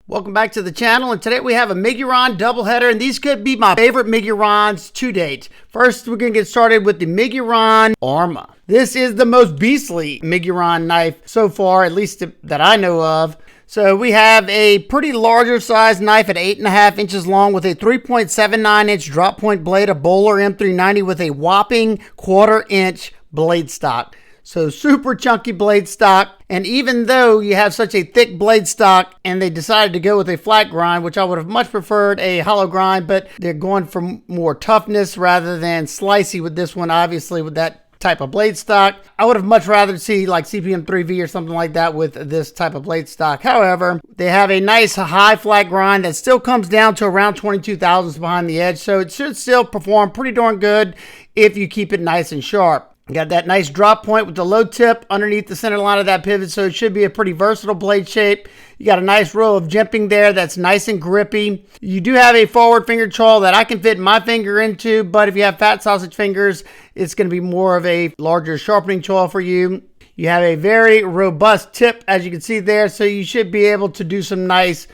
Welcome back to the channel, and today we have a Miguron doubleheader, and these could be my favorite Migurons to date. First, we're going to get started with the Miguron Arma. This is the most beastly Miguron knife so far, at least that I know of. So we have a pretty larger size knife at 8.5 inches long with a 3.79 inch drop point blade, a Bowler M390 with a whopping 1/4 inch blade stock. So super chunky blade stock, and even though you have such a thick blade stock and they decided to go with a flat grind, which I would have much preferred a hollow grind, but they're going for more toughness rather than slicey with this one, obviously with that type of blade stock. I would have much rather see like CPM 3V or something like that with this type of blade stock. However, they have a nice high flat grind that still comes down to around 22 thousandths behind the edge, so it should still perform pretty darn good if you keep it nice and sharp. You got that nice drop point with the low tip underneath the center line of that pivot, so it should be a pretty versatile blade shape. You got a nice row of jimping there that's nice and grippy. You do have a forward finger trawl that I can fit my finger into, but if you have fat sausage fingers, it's going to be more of a larger sharpening trawl for you. You have a very robust tip, as you can see there, so you should be able to do some nice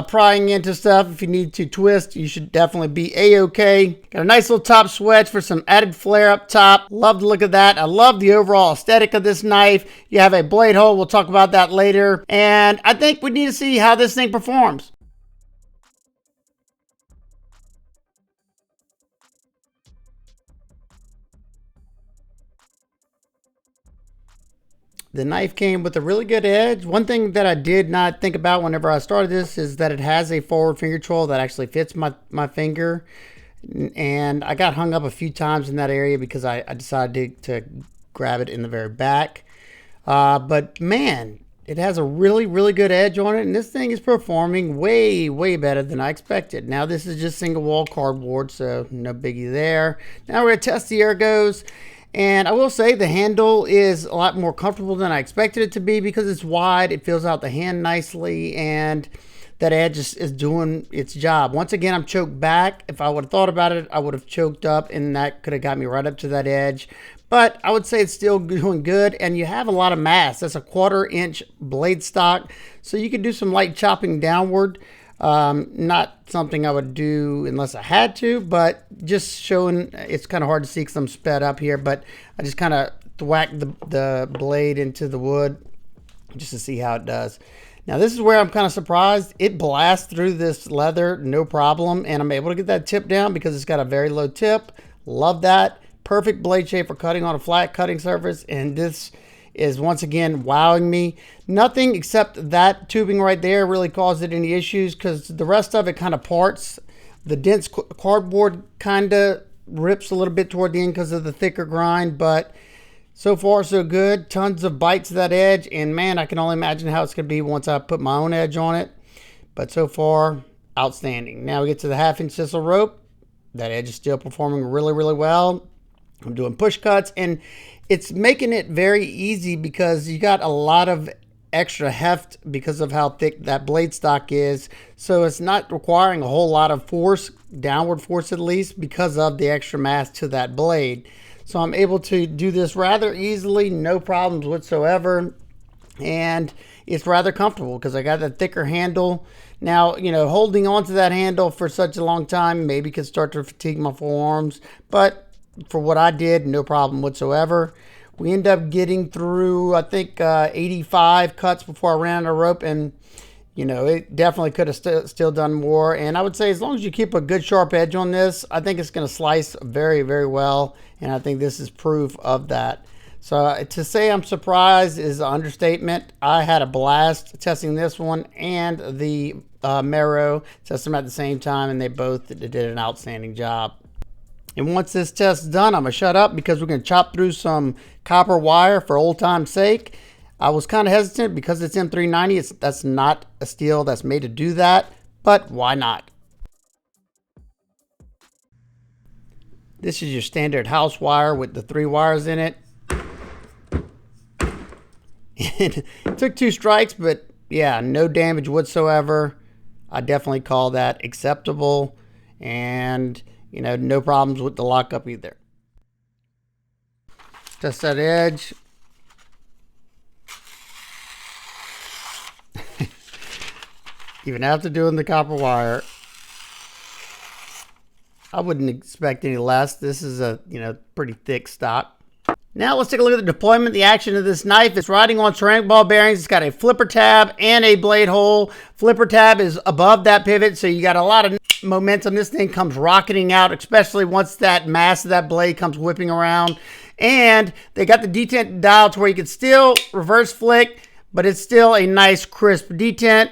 prying into stuff. If you need to twist, you should definitely be a-okay. Got a nice little top swedge for some added flare up top. Love the look of that. I love the overall aesthetic of this knife. You have a blade hole. We'll talk about that later. And I think we need to see how this thing performs. The knife came with a really good edge. One thing that I did not think about whenever I started this is that it has a forward finger trawl that actually fits my finger. And I got hung up a few times in that area because I decided to grab it in the very back. But man, it has a really good edge on it. And this thing is performing way better than I expected. Now this is just single wall cardboard, so no biggie there. Now we're going to test the ergos. And I will say the handle is a lot more comfortable than I expected it to be because it's wide. It fills out the hand nicely, and that edge is doing its job. Once again, I'm choked back. If I would have thought about it, I would have choked up, and that could have got me right up to that edge. But I would say it's still doing good, and you have a lot of mass. That's a 1/4 inch blade stock, so you can do some light chopping downward. Not something I would do unless I had to, but just showing, it's kind of hard to see because I'm sped up here, but I just kind of whack the blade into the wood just to see how it does. Now this is where I'm kind of surprised. It blasts through this leather no problem, and I'm able to get that tip down because it's got a very low tip. Love that. Perfect blade shape for cutting on a flat cutting surface, and this is once again wowing me. Nothing except that tubing right there really caused it any issues because the rest of it kind of parts. The dense cardboard kind of rips a little bit toward the end because of the thicker grind, but so far so good. Tons of bites to that edge, and man, I can only imagine how it's going to be once I put my own edge on it. But so far, outstanding. Now we get to the 1/2 inch sisal rope. That edge is still performing really well. I'm doing push cuts, and it's making it very easy because you got a lot of extra heft because of how thick that blade stock is. So it's not requiring a whole lot of force, downward force at least, because of the extra mass to that blade. So I'm able to do this rather easily, no problems whatsoever. And it's rather comfortable because I got that thicker handle. Now, you know, holding on to that handle for such a long time maybe could start to fatigue my forearms, but for what I did, no problem whatsoever. We end up getting through, I think, 85 cuts before I ran out of rope, and you know, it definitely could have still done more. And I would say as long as you keep a good sharp edge on this, I think it's going to slice very well, and I think this is proof of that. So to say I'm surprised is an understatement. I had a blast testing this one and the Mero, tested them at the same time, and they both did an outstanding job. And once this test is done, I'm going to shut up because we're going to chop through some copper wire for old time's sake. I was kind of hesitant because it's M390. That's not a steel that's made to do that, but why not? This is your standard house wire with the 3 wires in it. It took 2 strikes, but yeah, no damage whatsoever. I definitely call that acceptable, and you know, no problems with the lockup either. Test that edge. Even after doing the copper wire, I wouldn't expect any less. This is a, pretty thick stock. Now let's take a look at the deployment, the action of this knife. It's riding on ceramic ball bearings. It's got a flipper tab and a blade hole. Flipper tab is above that pivot, so you got a lot of momentum. This thing comes rocketing out, especially once that mass of that blade comes whipping around. And they got the detent dial to where you can still reverse flick, but it's still a nice crisp detent.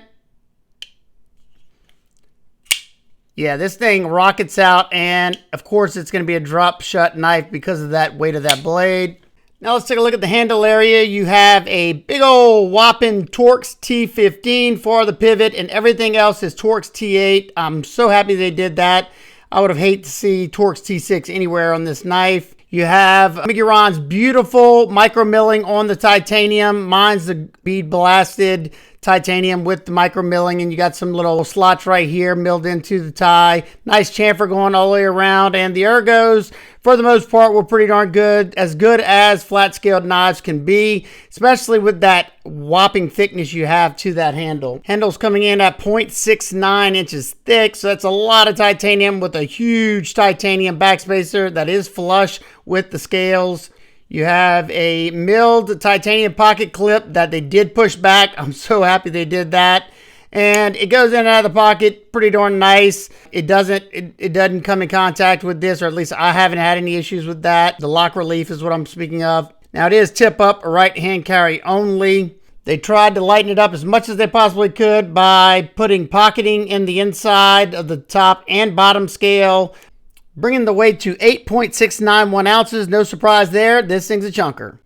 Yeah, this thing rockets out, and of course it's going to be a drop shut knife because of that weight of that blade. Now let's take a look at the handle area. You have a big old whopping Torx T15 for the pivot, and everything else is Torx T8. I'm so happy they did that. I would have hated to see Torx T6 anywhere on this knife. You have Miguron's beautiful micro milling on the titanium. Mine's the bead blasted titanium with the micro milling, and you got some little slots right here milled into the tie. Nice chamfer going all the way around, and the ergos for the most part were pretty darn good as flat scaled knives can be, especially with that whopping thickness you have to that handle. Handle's coming in at 0.69 inches thick, so that's a lot of titanium with a huge titanium backspacer that is flush with the scales. You have a milled titanium pocket clip that they did push back. I'm so happy they did that. And it goes in and out of the pocket pretty darn nice. It doesn't come in contact with this, or at least I haven't had any issues with that. The lock relief is what I'm speaking of. Now it is tip up, right hand carry only. They tried to lighten it up as much as they possibly could by putting pocketing in the inside of the top and bottom scale, bringing the weight to 8.691 ounces. No surprise there. This thing's a chunker.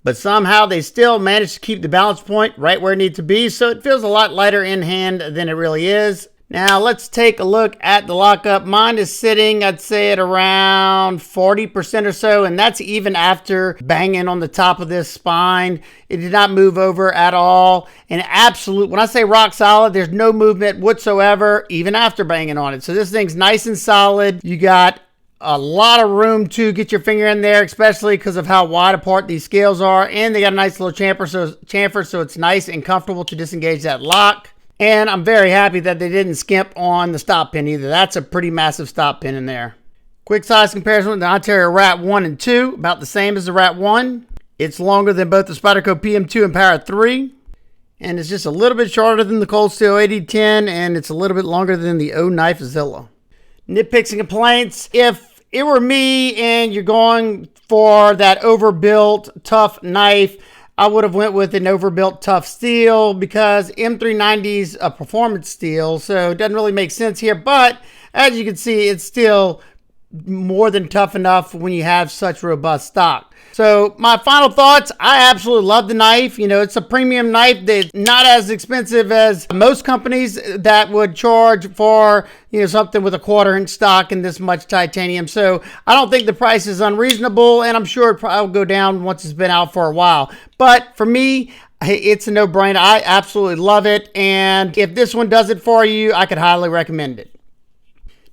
But somehow they still managed to keep the balance point right where it needs to be, so it feels a lot lighter in hand than it really is. Now let's take a look at the lockup. Mine is sitting, I'd say, at around 40% or so, and that's even after banging on the top of this spine. It did not move over at all. And when I say rock solid, there's no movement whatsoever, even after banging on it. So this thing's nice and solid. You got a lot of room to get your finger in there, especially because of how wide apart these scales are. And they got a nice little chamfer, so it's nice and comfortable to disengage that lock. And I'm very happy that they didn't skimp on the stop pin either. That's a pretty massive stop pin in there. Quick size comparison with the Ontario Rat 1 and 2. About the same as the Rat 1. It's longer than both the Spyderco PM2 and Power 3. And it's just a little bit shorter than the Cold Steel 8010. And it's a little bit longer than the O Knife Zilla. Nitpicks and complaints. If it were me and you're going for that overbuilt tough knife, I would have went with an overbuilt tough steel because M390's a performance steel, so it doesn't really make sense here. But as you can see, it's still more than tough enough when you have such robust stock. So my final thoughts, I absolutely love the knife. It's a premium knife that's not as expensive as most companies that would charge for, something with a 1/4 inch stock and this much titanium. So I don't think the price is unreasonable, and I'm sure it probably will go down once it's been out for a while. But for me, it's a no-brainer. I absolutely love it. And if this one does it for you, I could highly recommend it.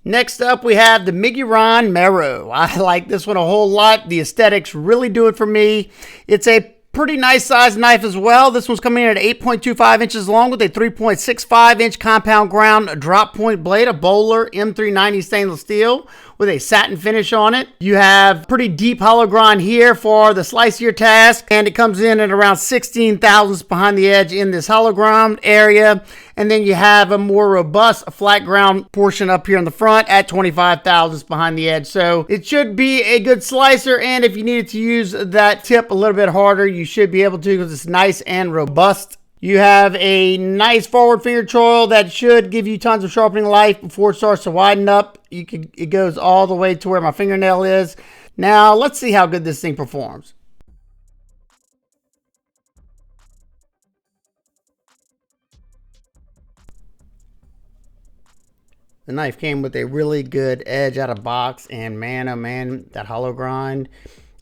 Next up, we have the Migon Mero. I like this one a whole lot. The aesthetics really do it for me. It's a pretty nice sized knife as well. This one's coming in at 8.25 inches long with a 3.65 inch compound ground drop point blade, a Bowler M390 stainless steel with a satin finish on it. You have pretty deep hollow grind here for the slicier task, and it comes in at around 16 thousandths behind the edge in this hollow ground area. And then you have a more robust flat ground portion up here in the front at 25 thousandths behind the edge. So it should be a good slicer, and if you needed to use that tip a little bit harder, you should be able to because it's nice and robust. You have a nice forward finger choil that should give you tons of sharpening life before it starts to widen up. It goes all the way to where my fingernail is. Now let's see how good this thing performs. The knife came with a really good edge out of box, and man, oh man, that hollow grind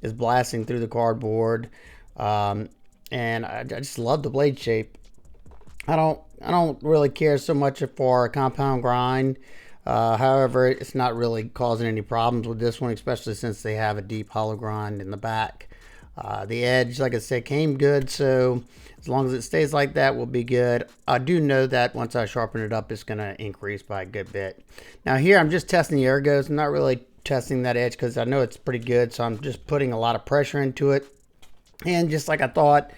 is blasting through the cardboard. And I just love the blade shape. I don't really care so much for a compound grind. However, it's not really causing any problems with this one, especially since they have a deep hollow grind in the back. The edge, like I said, came good, so as long as it stays like that, we'll be good. I do know that once I sharpen it up, it's going to increase by a good bit. Now here, I'm just testing the ergos. I'm not really testing that edge because I know it's pretty good, so I'm just putting a lot of pressure into it. And just like I thought,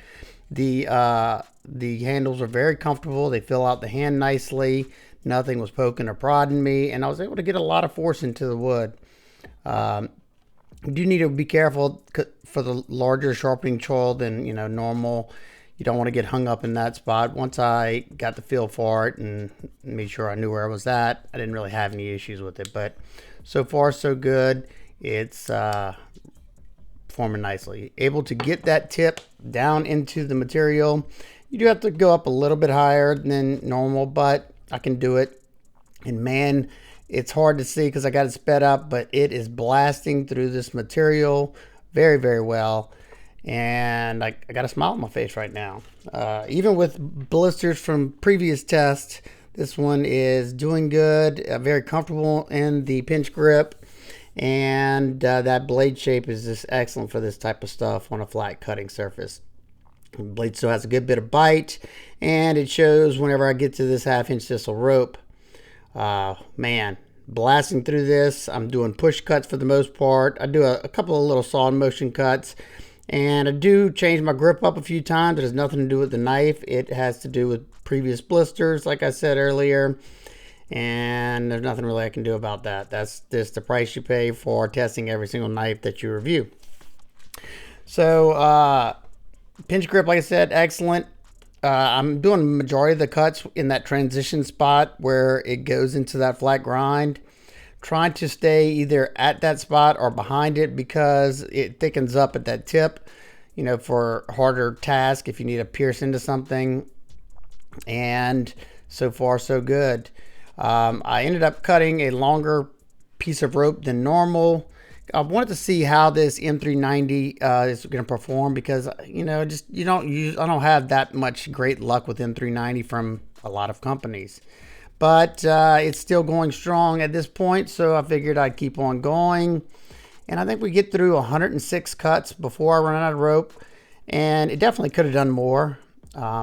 the handles are very comfortable. They fill out the hand nicely. Nothing was poking or prodding me, and I was able to get a lot of force into the wood. You do need to be careful for the larger sharpening choil than normal. You don't want to get hung up in that spot. Once I got the feel for it and made sure I knew where I was at, I didn't really have any issues with it. But so far so good. It's forming nicely. Able to get that tip down into the material. You do have to go up a little bit higher than normal, but I can do it. And man, it's hard to see because I got it sped up, but it is blasting through this material very, very well. And I got a smile on my face right now. Even with blisters from previous tests, this one is doing good, very comfortable in the pinch grip. And that blade shape is just excellent for this type of stuff on a flat cutting surface. The blade still has a good bit of bite, and it shows whenever I get to this 1/2 inch thistle rope. Man, blasting through this. I'm doing push cuts for the most part. I do a couple of little saw motion cuts, and I do change my grip up a few times. It has nothing to do with the knife. It has to do with previous blisters, like I said earlier, and there's nothing really I can do about that. That's just the price you pay for testing every single knife that you review. So pinch grip, like I said, excellent. I'm doing the majority of the cuts in that transition spot where it goes into that flat grind. Trying to stay either at that spot or behind it because it thickens up at that tip, for harder task if you need to pierce into something. And so far, so good. I ended up cutting a longer piece of rope than normal. I wanted to see how this M390 is going to perform because I don't have that much great luck with M390 from a lot of companies, but it's still going strong at this point, so I figured I'd keep on going. And I think we get through 106 cuts before I run out of rope, and it definitely could have done more.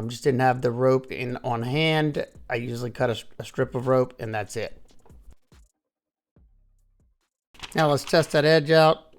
Just didn't have the rope on hand. I usually cut a strip of rope, and that's it. Now let's test that edge out.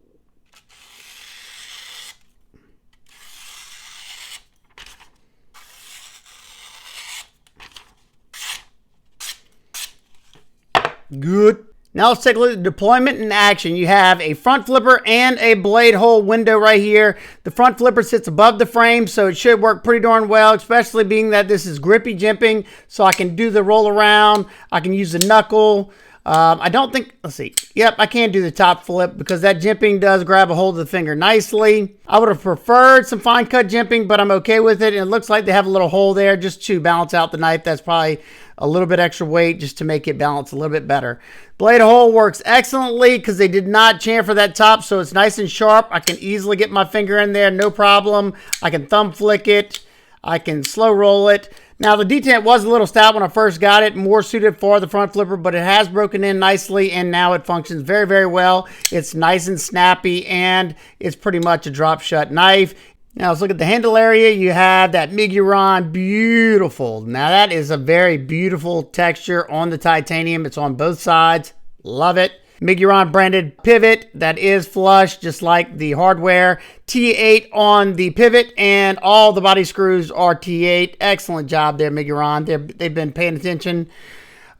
Good. Now let's take a look at deployment in action. You have a front flipper and a blade hole window right here. The front flipper sits above the frame, so it should work pretty darn well, especially being that this is grippy jimping, so I can do the roll around. I can use the knuckle. I don't think, let's see. Yep, I can do the top flip because that jimping does grab a hold of the finger nicely. I would have preferred some fine cut jimping, but I'm okay with it. And it looks like they have a little hole there just to balance out the knife. That's probably a little bit extra weight just to make it balance a little bit better. Blade hole works excellently because they did not chamfer that top, so it's nice and sharp. I can easily get my finger in there, no problem. I can thumb flick it. I can slow roll it. Now, the detent was a little stout when I first got it, more suited for the front flipper, but it has broken in nicely, and now it functions very, very well. It's nice and snappy, and it's pretty much a drop-shut knife. Now, let's look at the handle area. You have that Miguron, beautiful. Now, that is a very beautiful texture on the titanium. It's on both sides. Love it. Miguron branded pivot that is flush, just like the hardware. T8 on the pivot, and all the body screws are T8. Excellent job there, Miguron. They've been paying attention.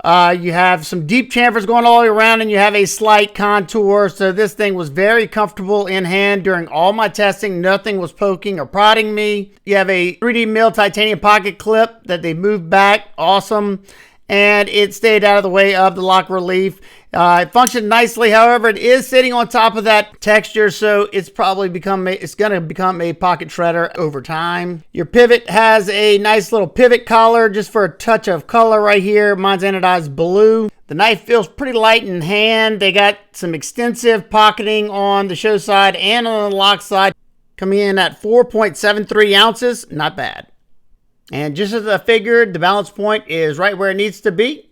You have some deep chamfers going all the way around, and you have a slight contour. So this thing was very comfortable in hand during all my testing. Nothing was poking or prodding me. You have a 3D mill titanium pocket clip that they moved back. Awesome. And it stayed out of the way of the lock relief. It functioned nicely. However, it is sitting on top of that texture, so it's probably going to become a pocket shredder over time. Your pivot has a nice little pivot collar just for a touch of color right here. Mine's anodized blue. The knife feels pretty light in hand. They got some extensive pocketing on the show side and on the lock side, coming in at 4.73 ounces. Not bad. And just as I figured, the balance point is right where it needs to be.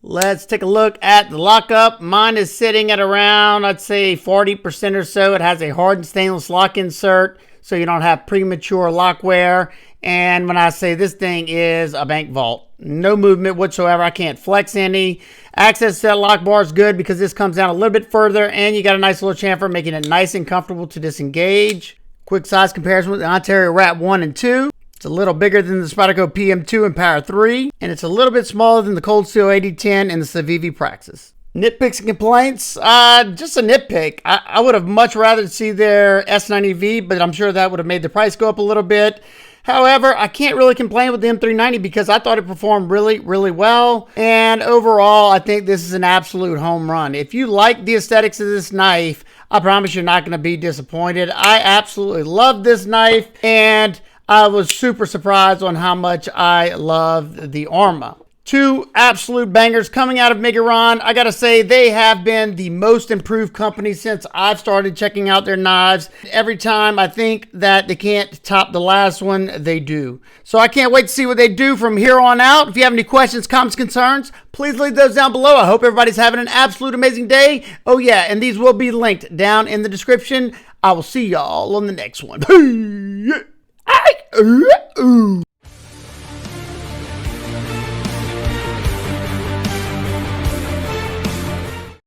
Let's take a look at the lockup. Mine is sitting at around, I'd say 40% or so. It has a hardened stainless lock insert, so you don't have premature lock wear. And when I say this thing is a bank vault, no movement whatsoever. I can't flex any. Access to that lock bar is good because this comes down a little bit further, and you got a nice little chamfer making it nice and comfortable to disengage. Quick size comparison with the Ontario Rat 1 and 2. It's a little bigger than the Spyderco PM2 and Power 3, and it's a little bit smaller than the Cold Steel 8010 and the Civivi Praxis. Nitpicks and complaints, just a nitpick. I would have much rather see their S90V, but I'm sure that would have made the price go up a little bit. However, I can't really complain with the M390 because I thought it performed really, really well. And overall, I think this is an absolute home run. If you like the aesthetics of this knife, I promise you're not going to be disappointed. I absolutely love this knife, and I was super surprised on how much I love the Arma. Two absolute bangers coming out of Miguron. I gotta say, they have been the most improved company since I've started checking out their knives. Every time I think that they can't top the last one, they do. So I can't wait to see what they do from here on out. If you have any questions, comments, concerns, please leave those down below. I hope everybody's having an absolute amazing day. Oh yeah, and these will be linked down in the description. I will see y'all on the next one.